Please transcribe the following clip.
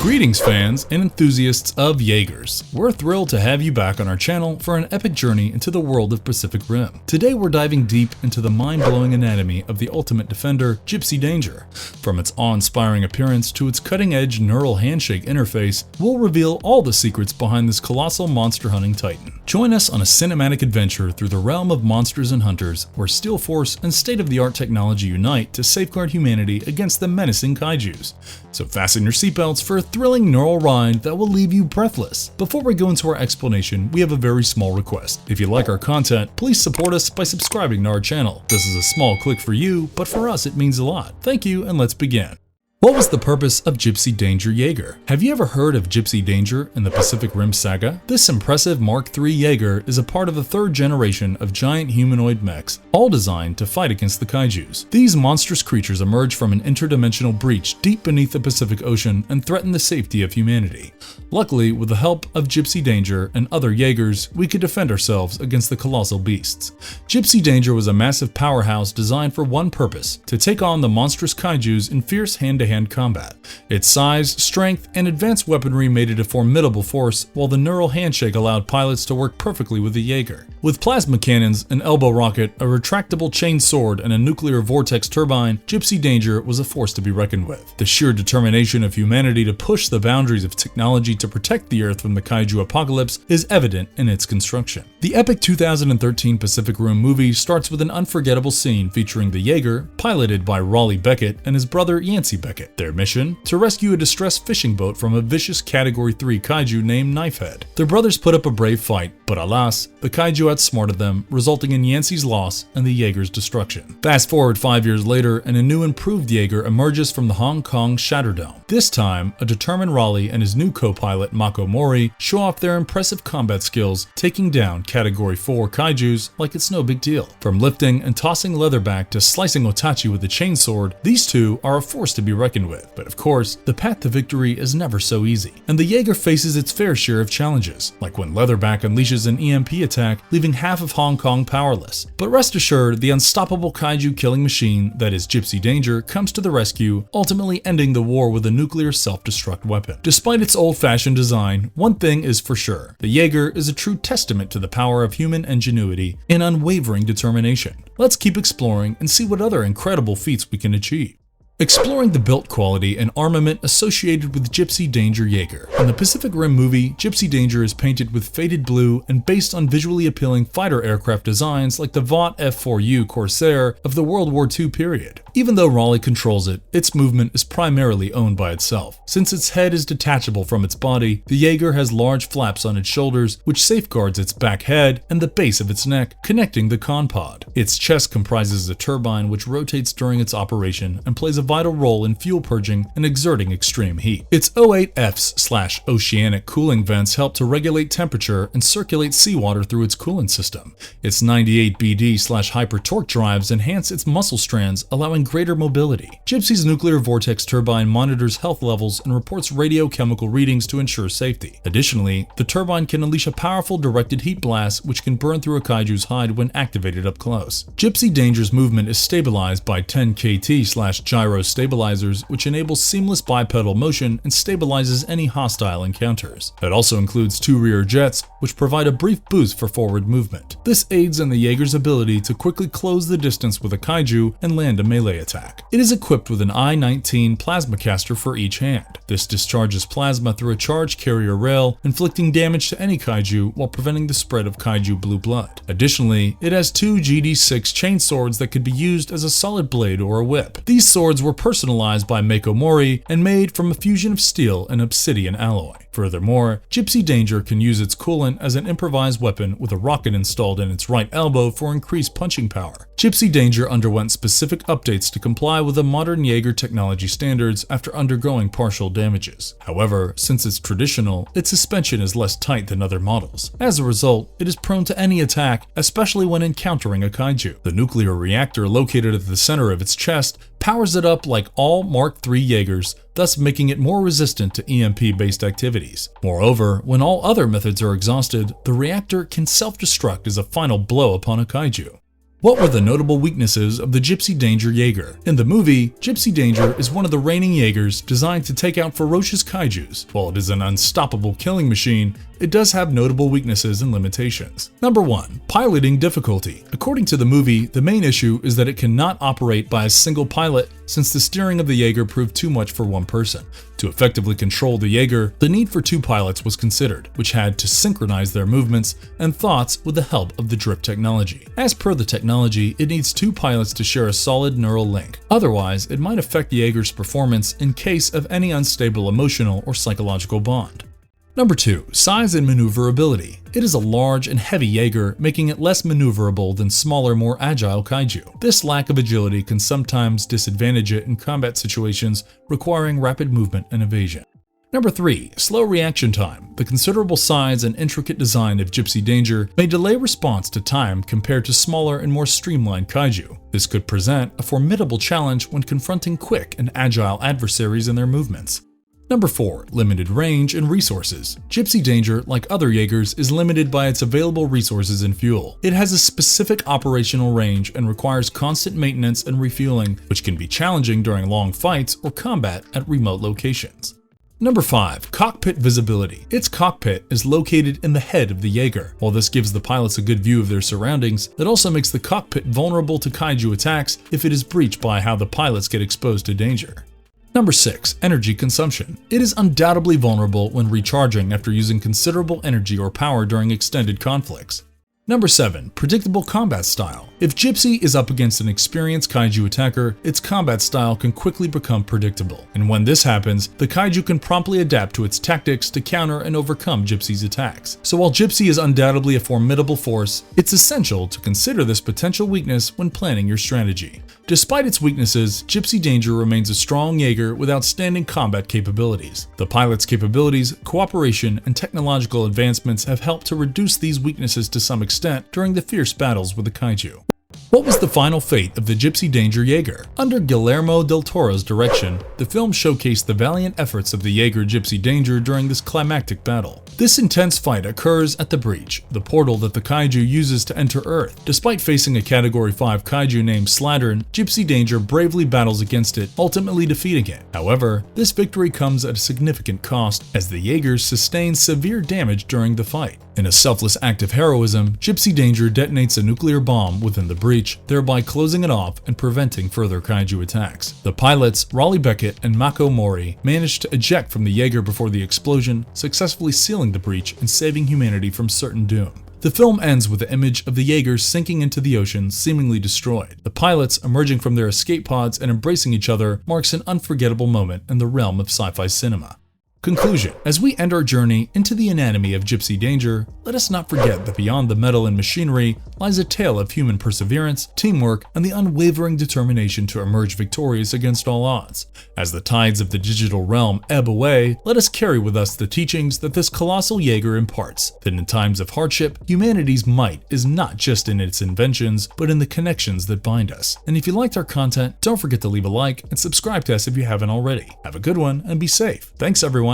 Greetings fans and enthusiasts of Jaegers. We're thrilled to have you back on our channel for an epic journey into the world of Pacific Rim. Today we're diving deep into the mind-blowing anatomy of the ultimate defender, Gipsy Danger. From its awe-inspiring appearance to its cutting-edge neural handshake interface, we'll reveal all the secrets behind this colossal monster-hunting titan. Join us on a cinematic adventure through the realm of monsters and hunters, where Steel Force and state-of-the-art technology unite to safeguard humanity against the menacing kaijus. So fasten your seatbelts for a thrilling neural ride that will leave you breathless. Before we go into our explanation, we have a very small request. If you like our content, please support us by subscribing to our channel. This is a small click for you, but for us it means a lot. Thank you, and let's begin. What was the purpose of Gipsy Danger Jaeger? Have you ever heard of Gipsy Danger in the Pacific Rim saga? This impressive Mark III Jaeger is a part of the third generation of giant humanoid mechs, all designed to fight against the kaijus. These monstrous creatures emerge from an interdimensional breach deep beneath the Pacific Ocean and threaten the safety of humanity. Luckily, with the help of Gipsy Danger and other Jaegers, we could defend ourselves against the colossal beasts. Gipsy Danger was a massive powerhouse designed for one purpose: to take on the monstrous kaijus in fierce hand-to-hand combat. Its size, strength, and advanced weaponry made it a formidable force, while the neural handshake allowed pilots to work perfectly with the Jaeger. With plasma cannons, an elbow rocket, a retractable chain sword, and a nuclear vortex turbine, Gipsy Danger was a force to be reckoned with. The sheer determination of humanity to push the boundaries of technology to protect the Earth from the kaiju apocalypse is evident in its construction. The epic 2013 Pacific Rim movie starts with an unforgettable scene featuring the Jaeger, piloted by Raleigh Beckett and his brother Yancey Beckett. Their mission? To rescue a distressed fishing boat from a vicious Category 3 kaiju named Knifehead. Their brothers put up a brave fight, but alas, the kaiju outsmarted them, resulting in Yancey's loss and the Jaeger's destruction. Fast forward 5 years later, and a new improved Jaeger emerges from the Hong Kong Shatterdome. This time, a determined Raleigh and his new co-pilot Mako Mori show off their impressive combat skills, taking down Category 4 kaijus like it's no big deal. From lifting and tossing Leatherback to slicing Otachi with a chainsword, these two are a force to be reckoned with. But of course, the path to victory is never so easy, and the Jaeger faces its fair share of challenges, like when Leatherback unleashes an EMP attack, leaving half of Hong Kong powerless. But rest assured, the unstoppable kaiju killing machine that is Gipsy Danger comes to the rescue, ultimately ending the war with a nuclear self-destruct weapon. Despite its old-fashioned design, one thing is for sure: the Jaeger is a true testament to the power of human ingenuity and unwavering determination. Let's keep exploring and see what other incredible feats we can achieve. Exploring the build quality and armament associated with Gipsy Danger Jaeger. In the Pacific Rim movie, Gipsy Danger is painted with faded blue and based on visually appealing fighter aircraft designs like the Vought F4U Corsair of the World War II period. Even though Raleigh controls it, its movement is primarily owned by itself. Since its head is detachable from its body, the Jaeger has large flaps on its shoulders which safeguards its back head and the base of its neck, connecting the con pod. Its chest comprises a turbine which rotates during its operation and plays a vital role in fuel purging and exerting extreme heat. Its O8Fs/oceanic cooling vents help to regulate temperature and circulate seawater through its coolant system. Its 98BD/hyper torque drives enhance its muscle strands, allowing greater mobility. Gipsy's nuclear vortex turbine monitors health levels and reports radiochemical readings to ensure safety. Additionally, the turbine can unleash a powerful directed heat blast which can burn through a kaiju's hide when activated up close. Gipsy Danger's movement is stabilized by 10 kT/gyro stabilizers, which enables seamless bipedal motion and stabilizes any hostile encounters. It also includes 2 rear jets, which provide a brief boost for forward movement. This aids in the Jaeger's ability to quickly close the distance with a kaiju and land a melee attack. It is equipped with an I-19 plasma caster for each hand. This discharges plasma through a charge carrier rail, inflicting damage to any kaiju while preventing the spread of kaiju blue blood. Additionally, it has 2 GD6 chainswords that could be used as a solid blade or a whip. These swords were personalized by Mako Mori and made from a fusion of steel and obsidian alloy. Furthermore, Gipsy Danger can use its coolant as an improvised weapon with a rocket installed in its right elbow for increased punching power. Gipsy Danger underwent specific updates to comply with the modern Jaeger technology standards after undergoing partial damages. However, since it's traditional, its suspension is less tight than other models. As a result, it is prone to any attack, especially when encountering a kaiju. The nuclear reactor located at the center of its chest powers it up like all Mark III Jaegers, thus making it more resistant to EMP-based activities. Moreover, when all other methods are exhausted, the reactor can self-destruct as a final blow upon a kaiju. What were the notable weaknesses of the Gipsy Danger Jaeger? In the movie, Gipsy Danger is one of the reigning Jaegers designed to take out ferocious kaijus. While it is an unstoppable killing machine, it does have notable weaknesses and limitations. Number 1. Piloting difficulty. According to the movie, the main issue is that it cannot operate by a single pilot since the steering of the Jaeger proved too much for one person. To effectively control the Jaeger, the need for 2 pilots was considered, which had to synchronize their movements and thoughts with the help of the drift technology. As per the technology, it needs 2 pilots to share a solid neural link. Otherwise, it might affect the Jaeger's performance in case of any unstable emotional or psychological bond. Number 2. Size and maneuverability. It is a large and heavy Jaeger, making it less maneuverable than smaller, more agile kaiju. This lack of agility can sometimes disadvantage it in combat situations requiring rapid movement and evasion. Number 3. Slow reaction time. The considerable size and intricate design of Gipsy Danger may delay response to time compared to smaller and more streamlined kaiju. This could present a formidable challenge when confronting quick and agile adversaries and their movements. Number 4. Limited range and resources. Gipsy Danger, like other Jaegers, is limited by its available resources and fuel. It has a specific operational range and requires constant maintenance and refueling, which can be challenging during long fights or combat at remote locations. Number 5. Cockpit visibility. Its cockpit is located in the head of the Jaeger. While this gives the pilots a good view of their surroundings, it also makes the cockpit vulnerable to kaiju attacks if it is breached by how the pilots get exposed to danger. Number 6. Energy consumption. It is undoubtedly vulnerable when recharging after using considerable energy or power during extended conflicts. Number 7. Predictable combat style. If Gipsy is up against an experienced kaiju attacker, its combat style can quickly become predictable. And when this happens, the kaiju can promptly adapt to its tactics to counter and overcome Gipsy's attacks. So while Gipsy is undoubtedly a formidable force, it's essential to consider this potential weakness when planning your strategy. Despite its weaknesses, Gipsy Danger remains a strong Jaeger with outstanding combat capabilities. The pilot's capabilities, cooperation, and technological advancements have helped to reduce these weaknesses to some extent during the fierce battles with the kaiju. What was the final fate of the Gipsy Danger Jaeger? Under Guillermo del Toro's direction, the film showcased the valiant efforts of the Jaeger Gipsy Danger during this climactic battle. This intense fight occurs at the Breach, the portal that the kaiju uses to enter Earth. Despite facing a Category 5 kaiju named Slattern, Gipsy Danger bravely battles against it, ultimately defeating it. However, this victory comes at a significant cost, as the Jaegers sustain severe damage during the fight. In a selfless act of heroism, Gipsy Danger detonates a nuclear bomb within the breach, thereby closing it off and preventing further kaiju attacks. The pilots, Raleigh Beckett and Mako Mori, managed to eject from the Jaeger before the explosion, successfully sealing the breach and saving humanity from certain doom. The film ends with the image of the Jaegers sinking into the ocean, seemingly destroyed. The pilots emerging from their escape pods and embracing each other marks an unforgettable moment in the realm of sci-fi cinema. Conclusion. As we end our journey into the anatomy of Gipsy Danger, let us not forget that beyond the metal and machinery lies a tale of human perseverance, teamwork, and the unwavering determination to emerge victorious against all odds. As the tides of the digital realm ebb away, let us carry with us the teachings that this colossal Jaeger imparts, that in times of hardship, humanity's might is not just in its inventions, but in the connections that bind us. And if you liked our content, don't forget to leave a like and subscribe to us if you haven't already. Have a good one and be safe. Thanks everyone.